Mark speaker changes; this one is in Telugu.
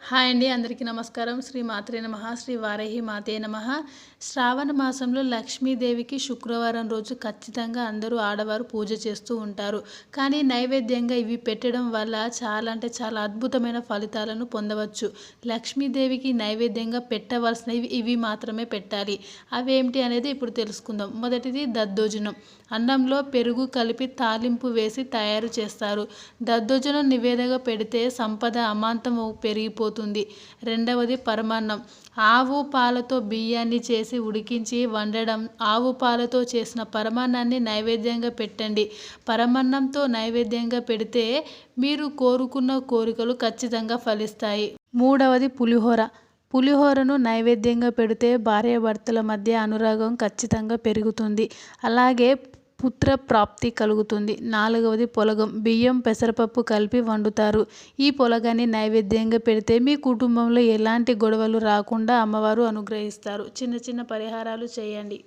Speaker 1: హాయ్ అండి, అందరికీ నమస్కారం. శ్రీ మాత్రే నమః, శ్రీ వారాహి మాతే నమః. శ్రావణ మాసంలో లక్ష్మీదేవికి శుక్రవారం రోజు ఖచ్చితంగా అందరూ ఆడవారు పూజ చేస్తూ ఉంటారు. కానీ నైవేద్యంగా ఇవి పెట్టడం వల్ల చాలా అంటే చాలా అద్భుతమైన ఫలితాలను పొందవచ్చు. లక్ష్మీదేవికి నైవేద్యంగా పెట్టవలసినవి ఇవి మాత్రమే పెట్టాలి. అవేమిటి అనేది ఇప్పుడు తెలుసుకుందాం. మొదటిది దద్దోజనం. అన్నంలో పెరుగు కలిపి తాలింపు వేసి తయారు చేస్తారు. దద్దోజనం నివేదనగా పెడితే సంపద అమాంతం పెరిగిపోతుంది. రెండవది పరమాన్నం. ఆవు పాలతో బియ్యాన్ని చేసి ఉడికించి వండడం. ఆవు పాలతో చేసిన పరమాన్నాన్ని నైవేద్యంగా పెట్టండి. పరమాన్నంతో నైవేద్యంగా పెడితే మీరు కోరుకున్న కోరికలు ఖచ్చితంగా ఫలిస్తాయి. మూడవది పులిహోర. పులిహోరను నైవేద్యంగా పెడితే భార్యాభర్తల మధ్య అనురాగం ఖచ్చితంగా పెరుగుతుంది. అలాగే పుత్ర ప్రాప్తి కలుగుతుంది. నాలుగవది పొలగం. బియ్యం పెసరపప్పు కలిపి వండుతారు. ఈ పొలగాన్ని నైవేద్యంగా పెడితే మీ కుటుంబంలో ఎలాంటి గొడవలు రాకుండా అమ్మవారు అనుగ్రహిస్తారు. చిన్న చిన్న పరిహారాలు చేయండి.